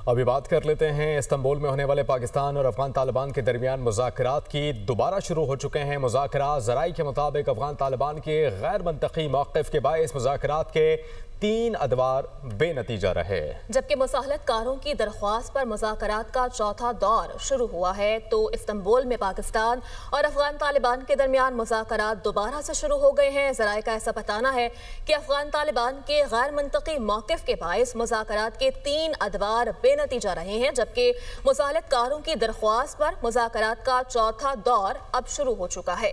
ابھی بات کر لیتے ہیں استنبول میں ہونے والے پاکستان اور افغان طالبان کے درمیان مذاکرات کی دوبارہ شروع ہو چکے ہیں۔ مذاکرات ذرائع کے مطابق افغان طالبان کے غیر منطقی موقف کے باعث مذاکرات کے 3 ادوار بے نتیجہ رہے، جبکہ مصالحت کاروں کی درخواست پر مذاکرات کا چوتھا دور شروع ہوا ہے تو استنبول میں پاکستان اور افغان طالبان کے درمیان مذاکرات دوبارہ سے شروع ہو گئے ہیں۔ ذرائع کا ایسا بتانا ہے کہ افغان طالبان کے غیر منطقی موقف کے باعث مذاکرات کے 3 ادوار بے نتیجہ رہے ہیں، جبکہ مصالحت کاروں کی درخواست پر مذاکرات کا چوتھا دور اب شروع ہو چکا ہے۔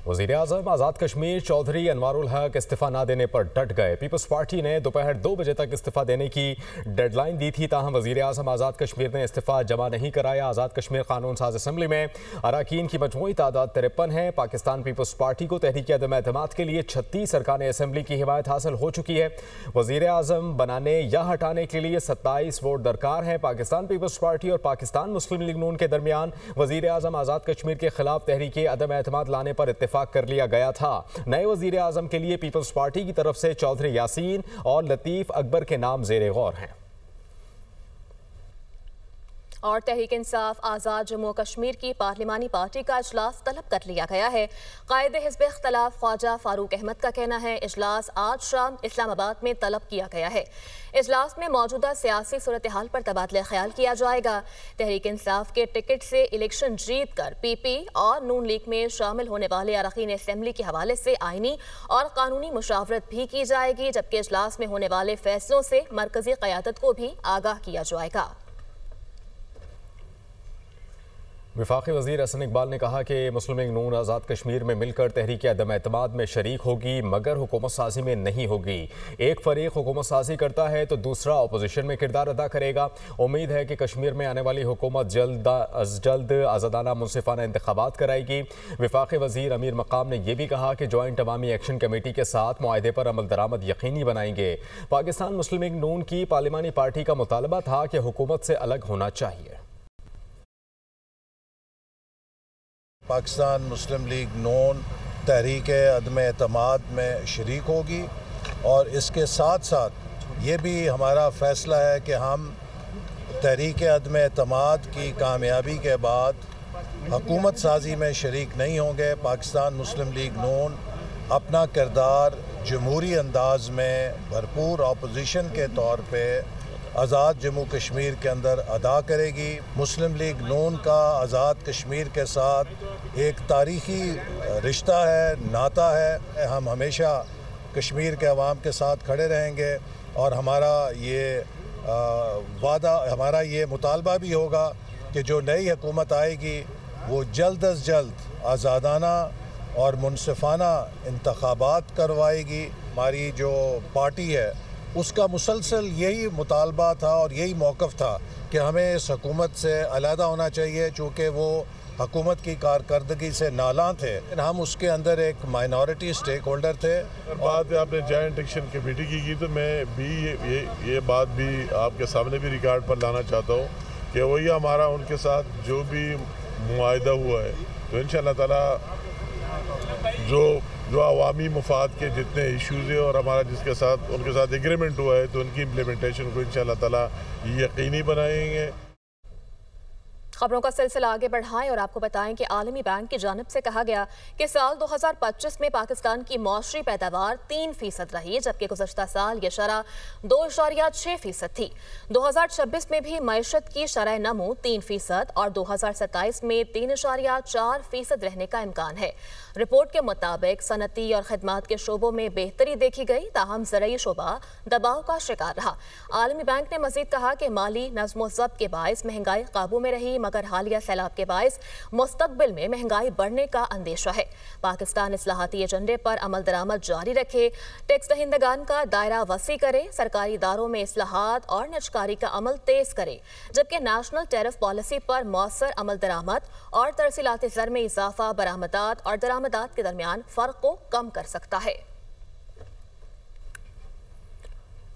وزیراعظم آزاد کشمیر چودھری انوار الحق استعفیٰ نہ دینے پر ڈٹ گئے۔ پیپلز پارٹی نے دوپہر 2 بجے تک استعفیٰ دینے کی ڈیڈ لائن دی تھی، تاہم وزیراعظم آزاد کشمیر نے استعفیٰ جمع نہیں کرایا۔ آزاد کشمیر قانون ساز اسمبلی میں اراکین کی مجموعی تعداد 53 ہے۔ پاکستان پیپلز پارٹی کو تحریک عدم اعتماد کے لیے 36 ارکان اسمبلی کی حمایت حاصل ہو چکی ہے۔ وزیراعظم بنانے یا ہٹانے کے لیے 27 ووٹ درکار ہیں۔ پاکستان پیپلز پارٹی اور پاکستان مسلم لیگ نون کے درمیان وزیراعظم آزاد کشمیر کے خلاف تحریک عدم اعتماد لانے پر اتفاق کر لیا گیا تھا۔ نئے وزیر اعظم کے لیے پیپلز پارٹی کی طرف سے چودھری یاسین اور لطیف اکبر کے نام زیر غور ہیں۔ اور تحریک انصاف آزاد جموں کشمیر کی پارلیمانی پارٹی کا اجلاس طلب کر لیا گیا ہے۔ قائد حزب اختلاف خواجہ فاروق احمد کا کہنا ہے اجلاس آج شام اسلام آباد میں طلب کیا گیا ہے۔ اجلاس میں موجودہ سیاسی صورتحال پر تبادلہ خیال کیا جائے گا۔ تحریک انصاف کے ٹکٹ سے الیکشن جیت کر پی پی اور نون لیگ میں شامل ہونے والے اراکین اسمبلی کے حوالے سے آئینی اور قانونی مشاورت بھی کی جائے گی، جبکہ اجلاس میں ہونے والے فیصلوں سے مرکزی قیادت کو بھی آگاہ کیا جائے گا۔ وفاقی وزیر احسن اقبال نے کہا کہ مسلم لیگ نون آزاد کشمیر میں مل کر تحریک عدم اعتماد میں شریک ہوگی مگر حکومت سازی میں نہیں ہوگی۔ ایک فریق حکومت سازی کرتا ہے تو دوسرا اپوزیشن میں کردار ادا کرے گا۔ امید ہے کہ کشمیر میں آنے والی حکومت جلد از جلد آزادانہ منصفانہ انتخابات کرائے گی۔ وفاقی وزیر امیر مقام نے یہ بھی کہا کہ جوائنٹ عوامی ایکشن کمیٹی کے ساتھ معاہدے پر عمل درآمد یقینی بنائیں گے۔ پاکستان مسلم لیگ نون کی پارلیمانی پارٹی کا مطالبہ تھا کہ حکومت سے الگ ہونا چاہیے۔ پاکستان مسلم لیگ نون تحریک عدم اعتماد میں شریک ہوگی اور اس کے ساتھ ساتھ یہ بھی ہمارا فیصلہ ہے کہ ہم تحریک عدم اعتماد کی کامیابی کے بعد حکومت سازی میں شریک نہیں ہوں گے۔ پاکستان مسلم لیگ نون اپنا کردار جمہوری انداز میں بھرپور اپوزیشن کے طور پہ آزاد جموں کشمیر کے اندر ادا کرے گی۔ مسلم لیگ نون کا آزاد کشمیر کے ساتھ ایک تاریخی رشتہ ہے، ناطہ ہے۔ ہم ہمیشہ کشمیر کے عوام کے ساتھ کھڑے رہیں گے اور ہمارا یہ مطالبہ بھی ہوگا کہ جو نئی حکومت آئے گی وہ جلد از جلد آزادانہ اور منصفانہ انتخابات کروائے گی۔ ہماری جو پارٹی ہے اس کا مسلسل یہی مطالبہ تھا اور یہی موقف تھا کہ ہمیں اس حکومت سے علیحدہ ہونا چاہیے، چونکہ وہ حکومت کی کارکردگی سے نالاں تھے۔ ہم اس کے اندر ایک مائنورٹی سٹیک ہولڈر تھے۔ بات آپ نے جوائنٹ ایکشن کمیٹی کی تو میں بھی یہ بات بھی آپ کے سامنے بھی ریکارڈ پر لانا چاہتا ہوں کہ وہی ہمارا ان کے ساتھ جو بھی معاہدہ ہوا ہے تو انشاءاللہ تعالی جو عوامی مفاد کے جتنے ایشوز ہیں اور ہمارا ان کے ساتھ ایگریمنٹ ہوا ہے تو ان کی امپلیمنٹیشن کو انشاءاللہ تعالی یقینی بنائیں گے۔ خبروں کا سلسلہ آگے بڑھائیں اور آپ کو بتائیں کہ عالمی بینک کی جانب سے کہا گیا کہ سال 2025 میں پاکستان کی معاشی پیداوار 3% رہی، جبکہ گزشتہ سال یہ شرح 2.6% تھی۔ 2026 میں بھی معیشت کی شرح نمو 3% اور 2027 میں 3.4% رہنے کا امکان ہے۔ رپورٹ کے مطابق صنعتی اور خدمات کے شعبوں میں بہتری دیکھی گئی، تاہم زرعی شعبہ دباؤ کا شکار رہا۔ عالمی بینک نے مزید کہا کہ مالی نظم و ضبط کے باعث مہنگائی قابو میں رہی، مگر حالیہ سیلاب کے باعث مستقبل میں مہنگائی بڑھنے کا اندیشہ ہے۔ پاکستان اصلاحاتی ایجنڈے پر عمل درآمد جاری رکھے، ٹیکس دہندگان کا دائرہ وسیع کرے، سرکاری اداروں میں اصلاحات اور نجکاری کا عمل تیز کرے، جبکہ نیشنل ٹیرف پالیسی پر مؤثر عمل درآمد اور ترسیلات زر میں اضافہ برآمدات اور درآمدات کے درمیان فرق کو کم کر سکتا ہے۔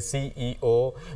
CEO